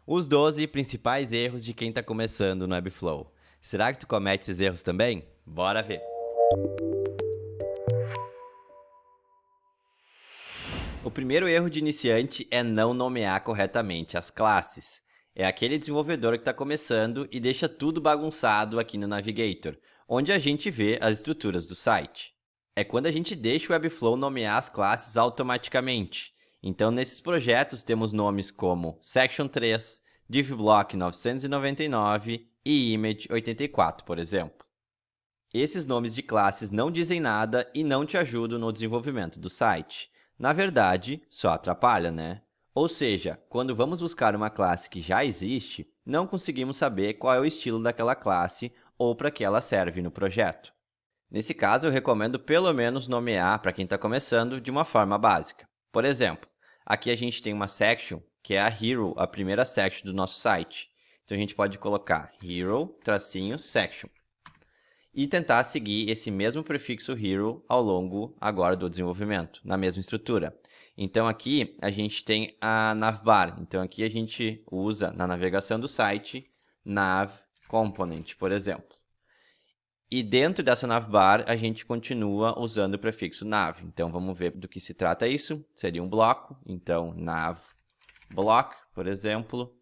Os 12 principais erros de quem está começando no Webflow. Será que tu comete esses erros também? Bora ver! O primeiro erro de iniciante é não nomear corretamente as classes. É aquele desenvolvedor que está começando e deixa tudo bagunçado aqui no Navigator, onde a gente vê as estruturas do site. É quando a gente deixa o Webflow nomear as classes automaticamente. Então, nesses projetos, temos nomes como Section 3, DivBlock 999 e Image 84, por exemplo. Esses nomes de classes não dizem nada e não te ajudam no desenvolvimento do site. Na verdade, só atrapalha, né? Ou seja, quando vamos buscar uma classe que já existe, não conseguimos saber qual é o estilo daquela classe ou para que ela serve no projeto. Nesse caso, eu recomendo pelo menos nomear, para quem está começando, de uma forma básica. Por exemplo, aqui a gente tem uma section, que é a Hero, a primeira section do nosso site. Então, a gente pode colocar Hero-section e tentar seguir esse mesmo prefixo Hero ao longo agora do desenvolvimento, na mesma estrutura. Então, aqui a gente tem a navbar. Então, aqui a gente usa, na navegação do site, nav component, por exemplo. E dentro dessa navbar, a gente continua usando o prefixo nav. Então, vamos ver do que se trata isso. Seria um bloco. Então, nav block, por exemplo.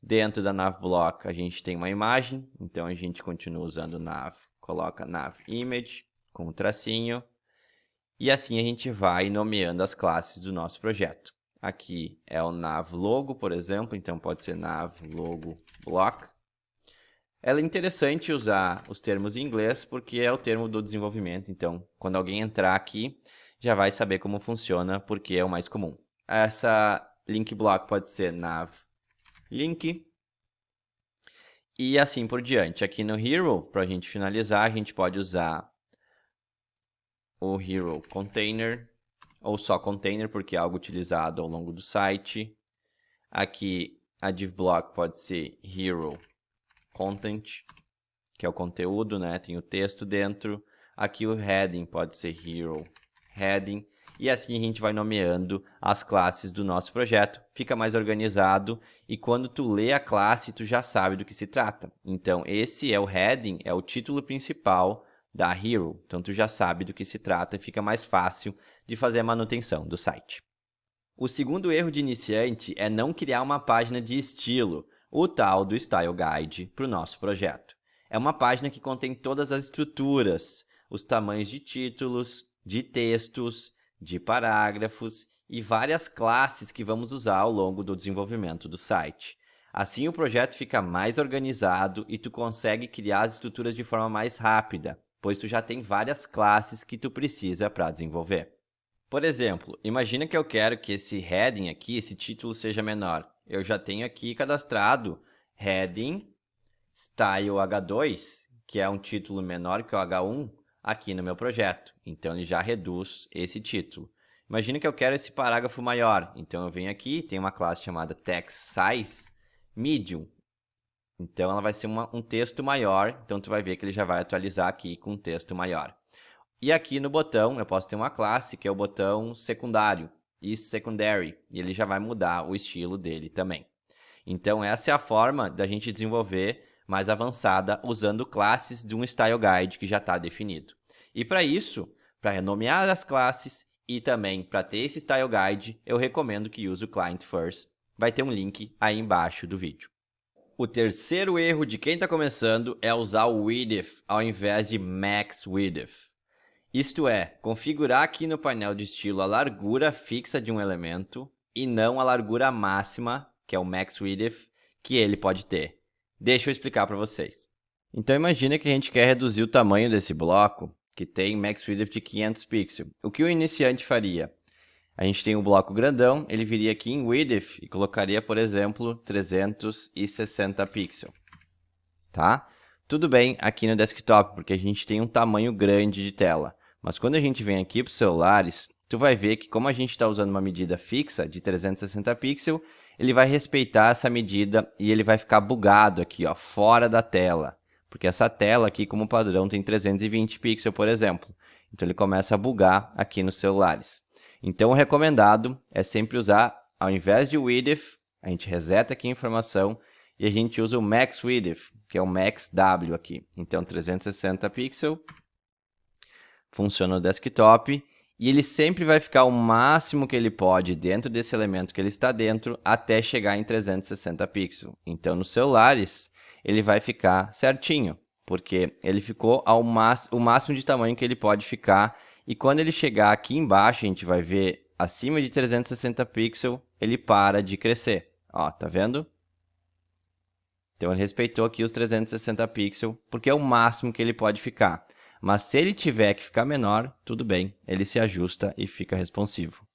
Dentro da nav block, a gente tem uma imagem. Então, a gente continua usando nav. Coloca nav image com um tracinho. E assim a gente vai nomeando as classes do nosso projeto. Aqui é o nav logo, por exemplo. Então, pode ser nav logo block. É interessante usar os termos em inglês porque é o termo do desenvolvimento. Então, quando alguém entrar aqui, já vai saber como funciona porque é o mais comum. Essa link block pode ser nav link e assim por diante. Aqui no Hero, para a gente finalizar, a gente pode usar o Hero container ou só container porque é algo utilizado ao longo do site. Aqui a div block pode ser Hero content, que é o conteúdo, né? Tem o texto dentro. Aqui o heading pode ser Hero heading. E assim a gente vai nomeando as classes do nosso projeto. Fica mais organizado e quando tu lê a classe, tu já sabe do que se trata. Então, esse é o heading, é o título principal da Hero. Então, tu já sabe do que se trata e fica mais fácil de fazer a manutenção do site. O segundo erro de iniciante é não criar uma página de estilo, o tal do Style Guide, para o nosso projeto. É uma página que contém todas as estruturas, os tamanhos de títulos, de textos, de parágrafos e várias classes que vamos usar ao longo do desenvolvimento do site. Assim, o projeto fica mais organizado e tu consegue criar as estruturas de forma mais rápida, pois tu já tem várias classes que tu precisa para desenvolver. Por exemplo, imagina que eu quero que esse heading aqui, esse título seja menor. Eu já tenho aqui cadastrado heading style H2, que é um título menor que o H1, aqui no meu projeto. Então, ele já reduz esse título. Imagina que eu quero esse parágrafo maior. Então, eu venho aqui, tem uma classe chamada text size medium. Então, ela vai ser um texto maior. Então, tu vai ver que ele já vai atualizar aqui com um texto maior. E aqui no botão, eu posso ter uma classe que é o botão secundário, secondary, e ele já vai mudar o estilo dele também. Então, essa é a forma da gente desenvolver mais avançada usando classes de um Style Guide que já está definido. E para isso, para renomear as classes e também para ter esse Style Guide, eu recomendo que use o Client First. Vai ter um link aí embaixo do vídeo. O terceiro erro de quem está começando é usar o width ao invés de max width. Isto é, configurar aqui no painel de estilo a largura fixa de um elemento e não a largura máxima, que é o max width, que ele pode ter. Deixa eu explicar para vocês. Então, imagina que a gente quer reduzir o tamanho desse bloco, que tem max width de 500 pixels. O que o iniciante faria? A gente tem um bloco grandão, ele viria aqui em width e colocaria, por exemplo, 360 pixels. Tá? Tudo bem aqui no desktop, porque a gente tem um tamanho grande de tela. Mas quando a gente vem aqui para os celulares, tu vai ver que como a gente está usando uma medida fixa de 360 pixels, ele vai respeitar essa medida e ele vai ficar bugado aqui, ó, fora da tela. Porque essa tela aqui, como padrão, tem 320 pixels, por exemplo. Então, ele começa a bugar aqui nos celulares. Então, o recomendado é sempre usar, ao invés de width, a gente reseta aqui a informação e a gente usa o Max Width, que é o Max W aqui. Então, 360 pixels, funciona no desktop, e ele sempre vai ficar o máximo que ele pode dentro desse elemento que ele está dentro, até chegar em 360 pixels. Então, nos celulares, ele vai ficar certinho, porque ele ficou o máximo de tamanho que ele pode ficar, e quando ele chegar aqui embaixo, a gente vai ver, acima de 360 pixels, ele para de crescer. Ó, tá vendo? Então, ele respeitou aqui os 360 pixels, porque é o máximo que ele pode ficar. Mas se ele tiver que ficar menor, tudo bem, ele se ajusta e fica responsivo.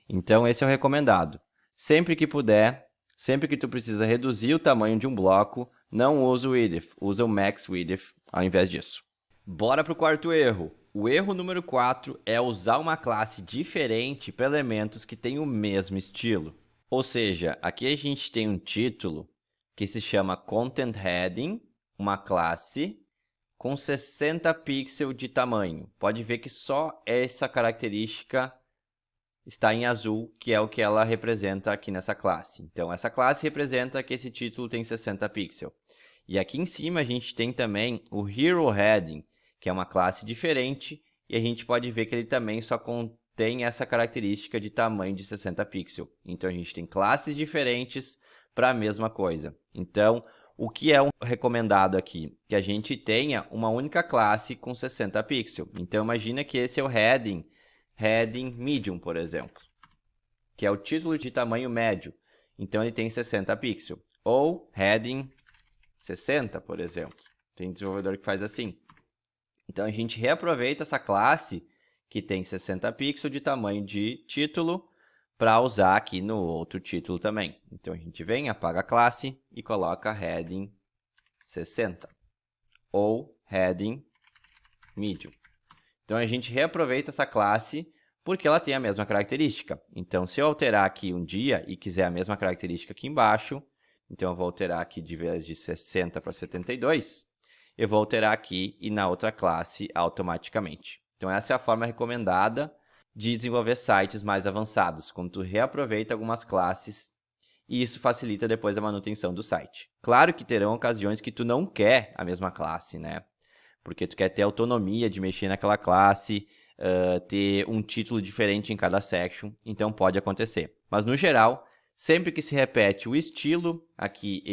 Então, esse é o recomendado. Sempre que puder, sempre que tu precisa reduzir o tamanho de um bloco, não usa o width, usa o max width ao invés disso. Bora para o quarto erro. O erro número 4 é usar uma classe diferente para elementos que têm o mesmo estilo. Ou seja, aqui a gente tem um título que se chama Content Heading, uma classe com 60 pixels de tamanho. Pode ver que só essa característica está em azul, que é o que ela representa aqui nessa classe. Então, essa classe representa que esse título tem 60 pixels. E aqui em cima a gente tem também o Hero Heading, que é uma classe diferente, e a gente pode ver que ele também só contém essa característica de tamanho de 60 pixels. Então, a gente tem classes diferentes para a mesma coisa. Então, o que é recomendado aqui? Que a gente tenha uma única classe com 60 pixels. Então, imagina que esse é o heading medium, por exemplo, que é o título de tamanho médio. Então, ele tem 60 pixels. Ou heading 60, por exemplo. Tem desenvolvedor que faz assim. Então, a gente reaproveita essa classe que tem 60 pixels de tamanho de título para usar aqui no outro título também. Então, a gente vem, apaga a classe e coloca heading 60 ou heading medium. Então, a gente reaproveita essa classe porque ela tem a mesma característica. Então, se eu alterar aqui um dia e quiser a mesma característica aqui embaixo, então eu vou alterar aqui de vez de 60 para 72, eu vou alterar aqui e na outra classe automaticamente. Então, essa é a forma recomendada de desenvolver sites mais avançados, quando tu reaproveita algumas classes e isso facilita depois a manutenção do site. Claro que terão ocasiões que tu não quer a mesma classe, né? Porque tu quer ter autonomia de mexer naquela classe, ter um título diferente em cada section, então pode acontecer. Mas no geral, sempre que se repete o estilo, aqui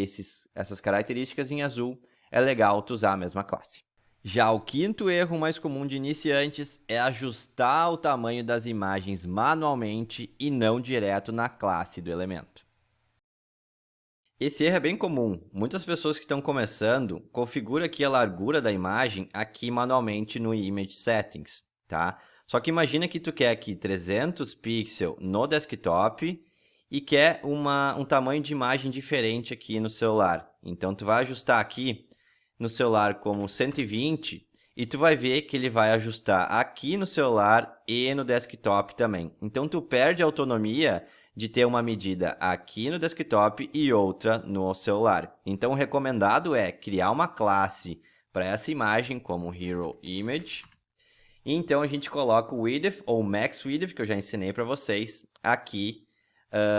essas características em azul, é legal tu usar a mesma classe. Já o quinto erro mais comum de iniciantes é ajustar o tamanho das imagens manualmente e não direto na classe do elemento. Esse erro é bem comum. Muitas pessoas que estão começando configuram aqui a largura da imagem aqui manualmente no Image Settings, tá? Só que imagina que tu quer aqui 300 pixels no desktop e quer um tamanho de imagem diferente aqui no celular. Então, tu vai ajustar aqui no celular como 120 e tu vai ver que ele vai ajustar aqui no celular e no desktop também. Então, tu perde a autonomia de ter uma medida aqui no desktop e outra no celular. Então, o recomendado é criar uma classe para essa imagem como Hero Image. E então, a gente coloca o width ou max width, que eu já ensinei para vocês, aqui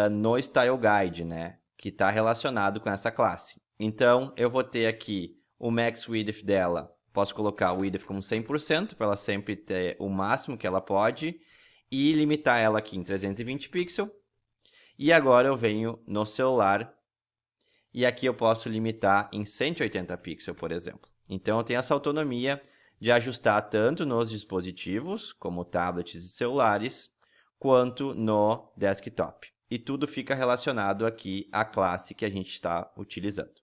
no Style Guide, né? Que está relacionado com essa classe. Então, eu vou ter aqui o max width dela, posso colocar o width como 100% para ela sempre ter o máximo que ela pode e limitar ela aqui em 320 pixels. E agora eu venho no celular e aqui eu posso limitar em 180 pixels, por exemplo. Então eu tenho essa autonomia de ajustar tanto nos dispositivos, como tablets e celulares, quanto no desktop. E tudo fica relacionado aqui à classe que a gente está utilizando.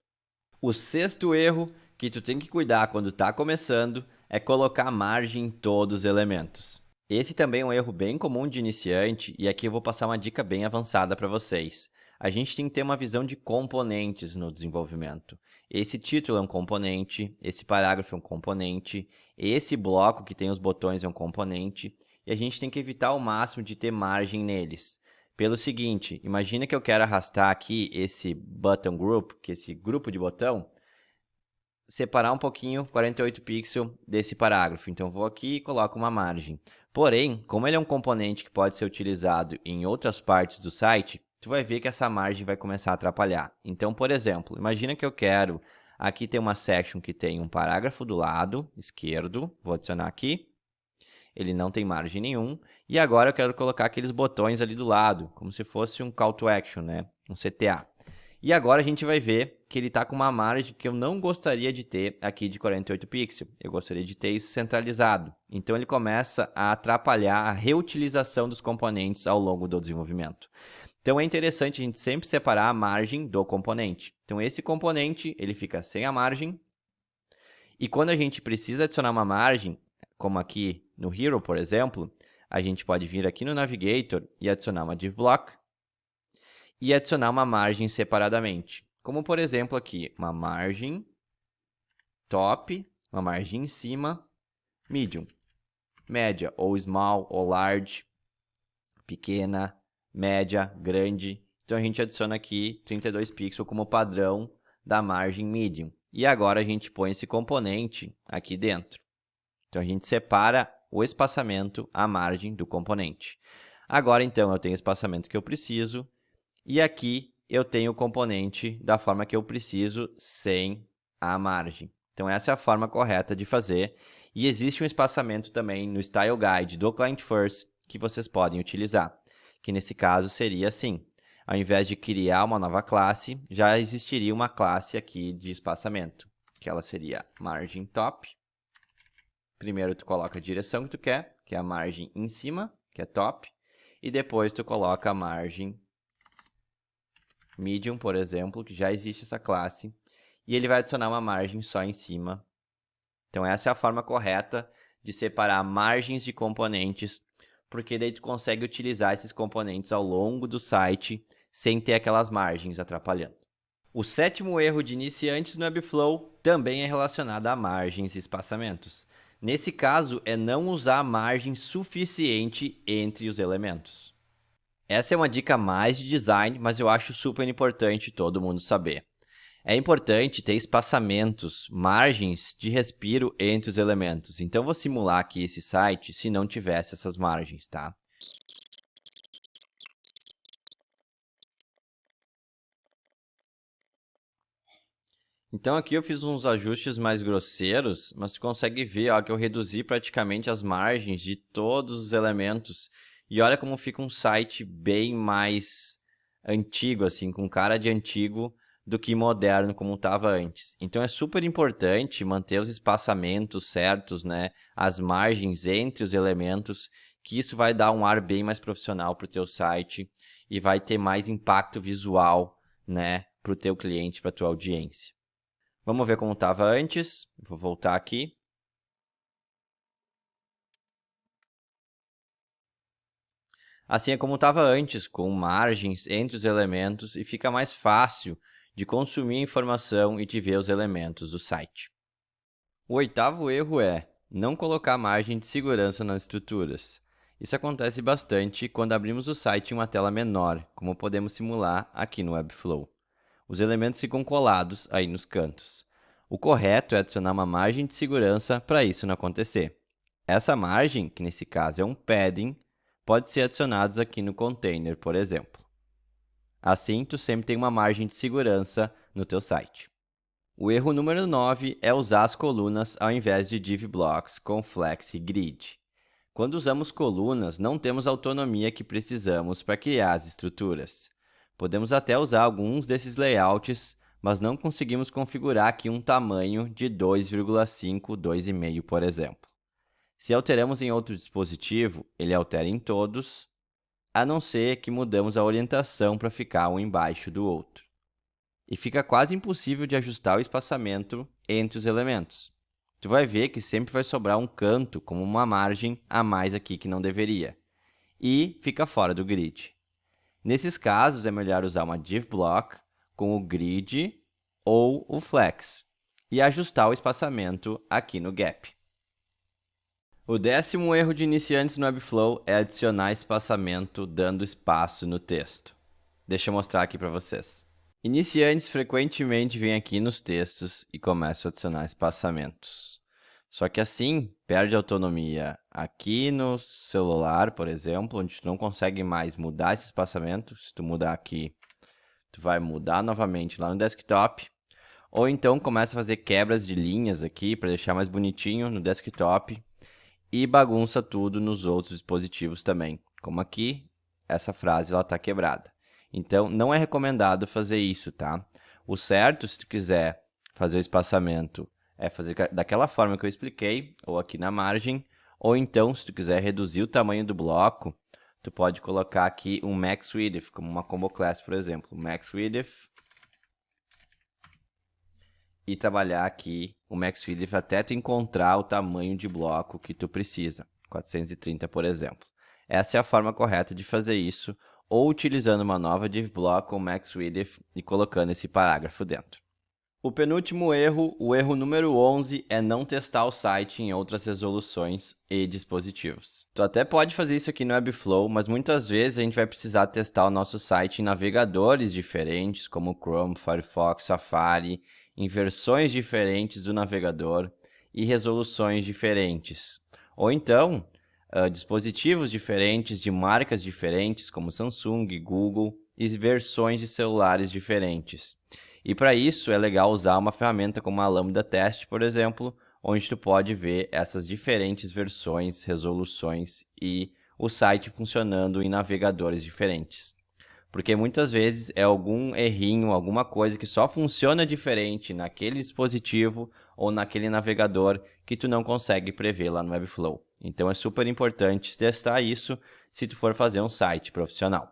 O sexto erro que tu tem que cuidar quando está começando é colocar margem em todos os elementos. Esse também é um erro bem comum de iniciante e aqui eu vou passar uma dica bem avançada para vocês. A gente tem que ter uma visão de componentes no desenvolvimento. Esse título é um componente, esse parágrafo é um componente, esse bloco que tem os botões é um componente e a gente tem que evitar ao máximo de ter margem neles. Pelo seguinte, imagina que eu quero arrastar aqui esse button group, que é esse grupo de botão, separar um pouquinho, 48 pixels desse parágrafo. Então, vou aqui e coloco uma margem. Porém, como ele é um componente que pode ser utilizado em outras partes do site, tu vai ver que essa margem vai começar a atrapalhar. Então, por exemplo, imagina que eu quero, aqui tem uma section que tem um parágrafo do lado esquerdo, vou adicionar aqui, ele não tem margem nenhum, e agora eu quero colocar aqueles botões ali do lado, como se fosse um call to action, né? Um CTA. E agora a gente vai ver que ele está com uma margem que eu não gostaria de ter aqui de 48 pixels. Eu gostaria de ter isso centralizado. Então ele começa a atrapalhar a reutilização dos componentes ao longo do desenvolvimento. Então é interessante a gente sempre separar a margem do componente. Então esse componente ele fica sem a margem. E quando a gente precisa adicionar uma margem, como aqui no Hero, por exemplo, a gente pode vir aqui no Navigator e adicionar uma div block e adicionar uma margem separadamente. Como, por exemplo, aqui, uma margem top, uma margem em cima, medium, média, ou small, ou large, pequena, média, grande. Então, a gente adiciona aqui 32 pixels como padrão da margem medium. E agora a gente põe esse componente aqui dentro. Então, a gente separa o espaçamento, a margem do componente. Agora, então, eu tenho o espaçamento que eu preciso. E aqui eu tenho o componente da forma que eu preciso, sem a margem. Então, essa é a forma correta de fazer. E existe um espaçamento também no Style Guide do Client First que vocês podem utilizar. Que nesse caso seria assim. Ao invés de criar uma nova classe, já existiria uma classe aqui de espaçamento. Que ela seria margem top. Primeiro tu coloca a direção que tu quer, que é a margem em cima, que é top. E depois tu coloca a margem medium, por exemplo, que já existe essa classe, e ele vai adicionar uma margem só em cima. Então essa é a forma correta de separar margens de componentes, porque daí tu consegue utilizar esses componentes ao longo do site sem ter aquelas margens atrapalhando. O sétimo erro de iniciantes no Webflow também é relacionado a margens e espaçamentos. Nesse caso, é não usar margem suficiente entre os elementos. Essa é uma dica mais de design, mas eu acho super importante todo mundo saber. É importante ter espaçamentos, margens de respiro entre os elementos. Então, vou simular aqui esse site se não tivesse essas margens, tá? Então, aqui eu fiz uns ajustes mais grosseiros, mas tu consegue ver ó, que eu reduzi praticamente as margens de todos os elementos. E olha como fica um site bem mais antigo, assim, com cara de antigo do que moderno, como estava antes. Então, é super importante manter os espaçamentos certos, né? As margens entre os elementos, que isso vai dar um ar bem mais profissional para o teu site e vai ter mais impacto visual, né? Para o teu cliente, para a tua audiência. Vamos ver como estava antes. Vou voltar aqui. Assim é como estava antes, com margens entre os elementos e fica mais fácil de consumir a informação e de ver os elementos do site. O oitavo erro é não colocar margem de segurança nas estruturas. Isso acontece bastante quando abrimos o site em uma tela menor, como podemos simular aqui no Webflow. Os elementos ficam colados aí nos cantos. O correto é adicionar uma margem de segurança para isso não acontecer. Essa margem, que nesse caso é um padding, pode ser adicionada aqui no container, por exemplo. Assim, tu sempre tem uma margem de segurança no teu site. O erro número 9 é usar as colunas ao invés de div blocks com flex e grid. Quando usamos colunas, não temos a autonomia que precisamos para criar as estruturas. Podemos até usar alguns desses layouts, mas não conseguimos configurar aqui um tamanho de 2,5, 2,5, por exemplo. Se alteramos em outro dispositivo, ele altera em todos, a não ser que mudamos a orientação para ficar um embaixo do outro. E fica quase impossível de ajustar o espaçamento entre os elementos. Tu vai ver que sempre vai sobrar um canto como uma margem a mais aqui que não deveria. E fica fora do grid. Nesses casos, é melhor usar uma div block com o grid ou o flex e ajustar o espaçamento aqui no gap. O 10º erro de iniciantes no Webflow é adicionar espaçamento dando espaço no texto. Deixa eu mostrar aqui para vocês. Iniciantes frequentemente vêm aqui nos textos e começam a adicionar espaçamentos. Só que assim, perde autonomia aqui no celular, por exemplo, onde tu não consegue mais mudar esse espaçamento. Se tu mudar aqui, tu vai mudar novamente lá no desktop. Ou então começa a fazer quebras de linhas aqui para deixar mais bonitinho no desktop e bagunça tudo nos outros dispositivos também. Como aqui, essa frase ela tá quebrada. Então, não é recomendado fazer isso, tá? O certo, se tu quiser fazer o espaçamento, é fazer daquela forma que eu expliquei, ou aqui na margem, ou então, se tu quiser reduzir o tamanho do bloco, tu pode colocar aqui um max width, como uma combo class, por exemplo. Max width e trabalhar aqui o max width até tu encontrar o tamanho de bloco que tu precisa, 430, por exemplo. Essa é a forma correta de fazer isso, ou utilizando uma nova div block com max width e colocando esse parágrafo dentro. O penúltimo erro, o erro número 11, é não testar o site em outras resoluções e dispositivos. Tu até pode fazer isso aqui no Webflow, mas muitas vezes a gente vai precisar testar o nosso site em navegadores diferentes, como Chrome, Firefox, Safari, em versões diferentes do navegador e resoluções diferentes. Ou então, dispositivos diferentes de marcas diferentes, como Samsung, Google, e versões de celulares diferentes. E para isso é legal usar uma ferramenta como a Lambda Test, por exemplo, onde tu pode ver essas diferentes versões, resoluções e o site funcionando em navegadores diferentes. Porque muitas vezes é algum errinho, alguma coisa que só funciona diferente naquele dispositivo ou naquele navegador que tu não consegue prever lá no Webflow. Então é super importante testar isso se tu for fazer um site profissional.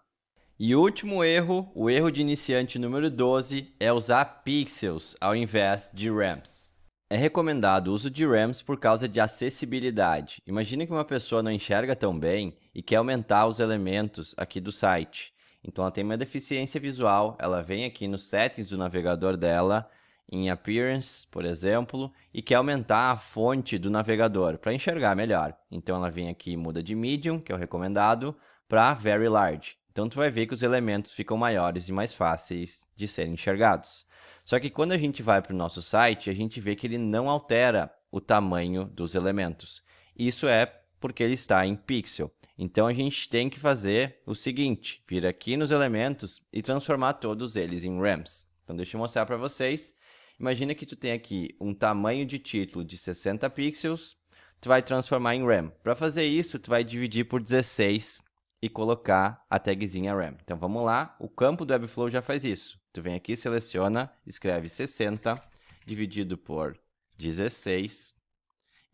E o último erro, o erro de iniciante número 12, é usar pixels ao invés de RAMs. É recomendado o uso de RAMs por causa de acessibilidade. Imagine que uma pessoa não enxerga tão bem e quer aumentar os elementos aqui do site. Então ela tem uma deficiência visual, ela vem aqui nos settings do navegador dela, em Appearance, por exemplo, e quer aumentar a fonte do navegador para enxergar melhor. Então ela vem aqui e muda de Medium, que é o recomendado, para Very Large. Então tu vai ver que os elementos ficam maiores e mais fáceis de serem enxergados. Só que quando a gente vai para o nosso site, a gente vê que ele não altera o tamanho dos elementos. Isso é porque ele está em pixel. Então a gente tem que fazer o seguinte, vir aqui nos elementos e transformar todos eles em RAMs. Então deixa eu mostrar para vocês. Imagina que tu tem aqui um tamanho de título de 60 pixels, tu vai transformar em RAM. Para fazer isso, tu vai dividir por 16 e colocar a tagzinha RAM. Então vamos lá, o campo do Webflow já faz isso. Tu vem aqui, seleciona, escreve 60 dividido por 16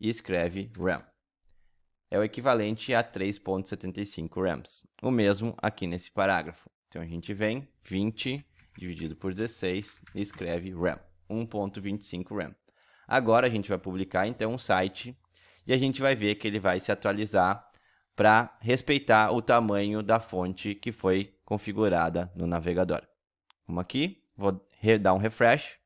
e escreve RAM. É o equivalente a 3.75 RAMs. O mesmo aqui nesse parágrafo. Então a gente vem 20 dividido por 16 e escreve RAM, 1.25 RAM. Agora a gente vai publicar então um site e a gente vai ver que ele vai se atualizar para respeitar o tamanho da fonte que foi configurada no navegador. Vamos aqui, vou dar um refresh.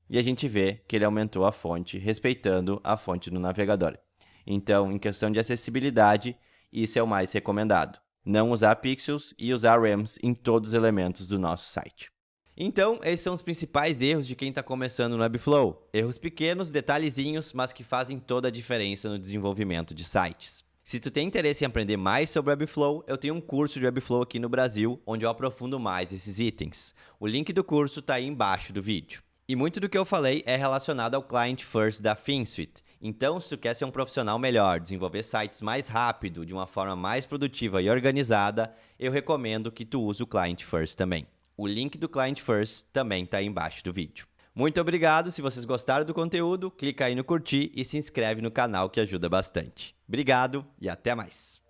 E a gente vê que ele aumentou a fonte, respeitando a fonte do navegador. Então, em questão de acessibilidade, isso é o mais recomendado. Não usar pixels e usar RAMs em todos os elementos do nosso site. Então, esses são os principais erros de quem está começando no Webflow. Erros pequenos, detalhezinhos, mas que fazem toda a diferença no desenvolvimento de sites. Se tu tem interesse em aprender mais sobre Webflow, eu tenho um curso de Webflow aqui no Brasil, onde eu aprofundo mais esses itens. O link do curso está aí embaixo do vídeo. E muito do que eu falei é relacionado ao Client First da ThinkSuite. Então, se tu quer ser um profissional melhor, desenvolver sites mais rápido, de uma forma mais produtiva e organizada, eu recomendo que tu use o Client First também. O link do Client First também está aí embaixo do vídeo. Muito obrigado, se vocês gostaram do conteúdo, clica aí no curtir e se inscreve no canal que ajuda bastante. Obrigado e até mais!